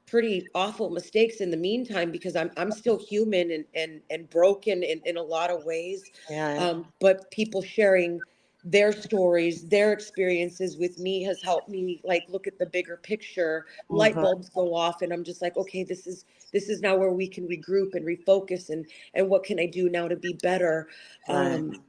pretty awful mistakes in the meantime, because I'm still human, and broken in a lot of ways. Yeah. But people sharing their stories, their experiences with me, has helped me like look at the bigger picture. Light Hmm. bulbs go off, and I'm just like, okay, this is now where we can regroup and refocus, and what can I do now to be better. Right. um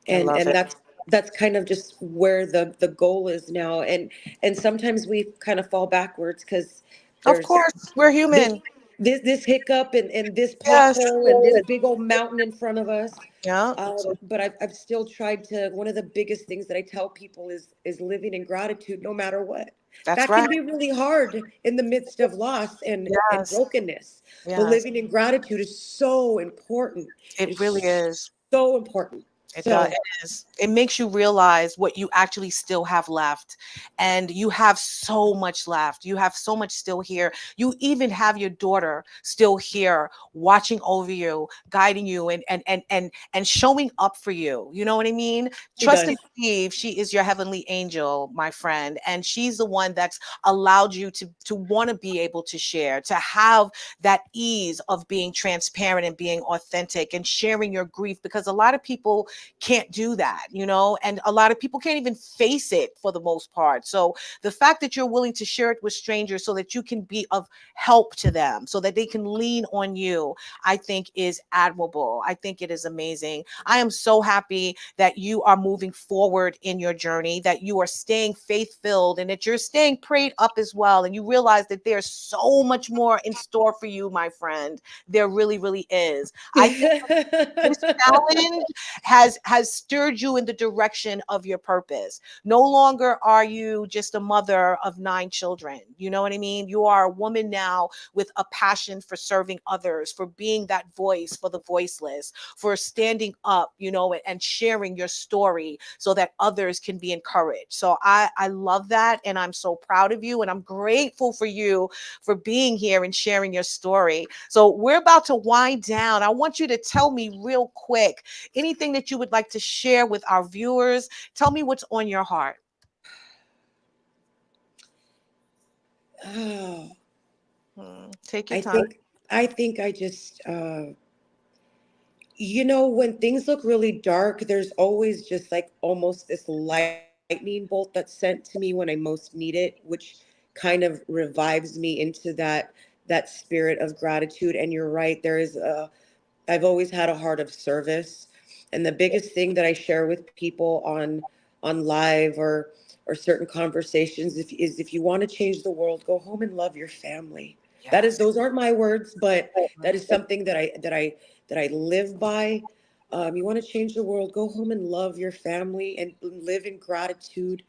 I and love and it. that's kind of just where the goal is now. And sometimes we kind of fall backwards, because Of there's course, we're there's human. this hiccup and this Yes. pothole and this big old mountain in front of us. Yeah. But I've still tried to. One of the biggest things that I tell people is living in gratitude, no matter what. That's That right. can be really hard in the midst of loss and Yes. brokenness. But Yes. living in gratitude is so important. It It really is is. so important. It does. So It is. It makes you realize what you actually still have left. And you have so much left. You have so much still here. You even have your daughter still here watching over you, guiding you and showing up for you. You know what I mean? she Trust and does. believe she is your heavenly angel, my friend. And she's the one that's allowed you to want to be able to share, to have that ease of being transparent and being authentic and sharing your grief, because a lot of people can't do that, you know, and a lot of people can't even face it for the most part. So the fact that you're willing to share it with strangers so that you can be of help to them, so that they can lean on you, I think is admirable. I think it is amazing. I am so happy that you are moving forward in your journey, that you are staying faith filled, and that you're staying prayed up as well. And you realize that there's so much more in store for you, my friend. There really, really is. I think this challenge has stirred you in the direction of your purpose. No longer are you just a mother of 9 children. You know what I mean? You are a woman now with a passion for serving others, for being that voice for the voiceless, for standing up, you know, and sharing your story so that others can be encouraged. So I love that, and I'm so proud of you, and I'm grateful for you for being here and sharing your story. So we're about to wind down. I want you to tell me real quick anything that you would like to share with our viewers. Tell me what's on your heart. Oh, Take your I time. think I just when things look really dark, there's always just like almost this lightning bolt that's sent to me when I most need it, which kind of revives me into that spirit of gratitude. And you're right, I've always had a heart of service. And the biggest thing that I share with people on live or certain conversations is if you want to change the world, go home and love your family. Yes. Those aren't my words, but that Mhm. is something that I live by. You want to change the world, go home and love your family and live in gratitude.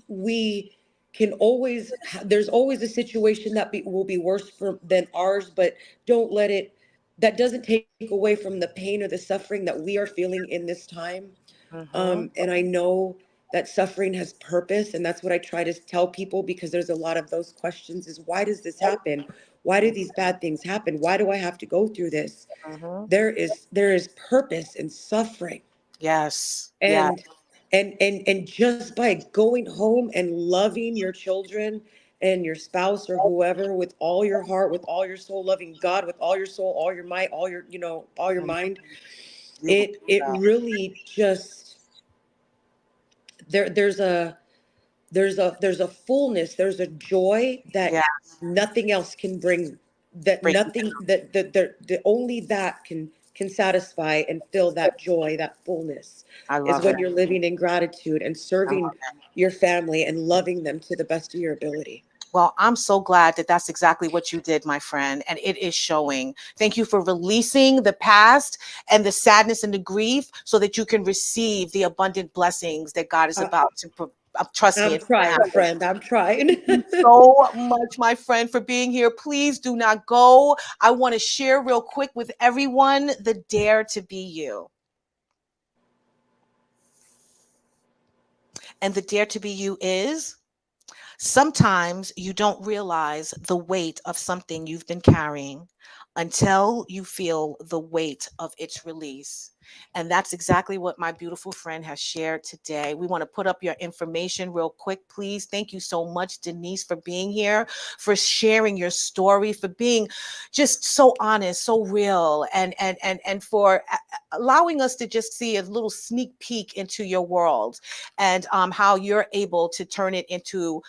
We can always there's always a situation that will be worse than ours, but don't let it that doesn't take away from the pain or the suffering that we are feeling in this time. Mhm. And I know that suffering has purpose, and that's what I try to tell people, because there's a lot of those questions: is why does this happen? Why do these bad things happen? Why do I have to go through this? Mhm. There is purpose in suffering. Yes. Yeah. And and just by going home and loving your children and your spouse or whoever with all your heart, with all your soul, loving God with all your soul, all your might, all your all your Mhm. mind, You will do it that. really just there's a fullness, there's a joy Yeah. that nothing else can bring, that Break. nothing that only that can satisfy and fill that joy, that fullness, I is love it. when you're living in gratitude and I love serving it. your family and loving them to the best of your ability. Well, I'm so glad that that's exactly what you did, my friend, and it is showing. Thank you for releasing the past and the sadness and the grief so that you can receive the abundant blessings that God is uh, about to trust me. I'm It's gonna trying, happen. friend, I'm trying. You so much, my friend, for being here. Please do not go. I want to share real quick with everyone the Dare to Be You. And the Dare to Be You is: sometimes you don't realize the weight of something you've been carrying until you feel the weight of its release. And that's exactly what my beautiful friend has shared today. We want to put up your information real quick, please. Thank you so much, Denise, for being here, for sharing your story, for being just so honest, so real, and for allowing us to just see a little sneak peek into your world, and how you're able to turn it into,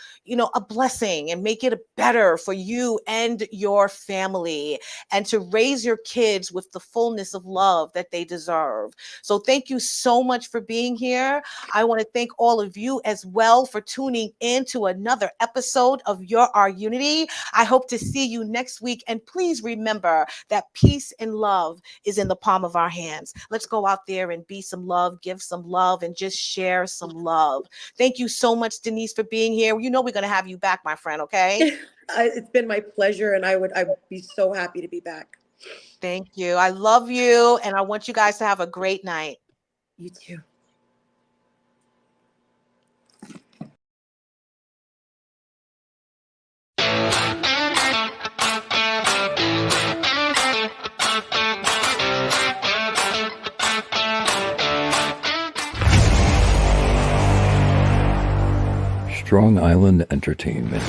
a blessing and make it better for you and your family, and to raise your kids with the fullness of love that they deserve. deserve. So thank you so much for being here. I want to thank all of you as well for tuning in to another episode of Your Unity. I hope to see you next week. And please remember that peace and love is in the palm of our hands. Let's go out there and be some love, give some love, and just share some love. Thank you so much, Denise, for being here. You know we're going to have you back, my friend, okay? It's been my pleasure, and I would be so happy to be back. Thank you. I love you, and I want you guys to have a great night. You too. Strong Island Entertainment.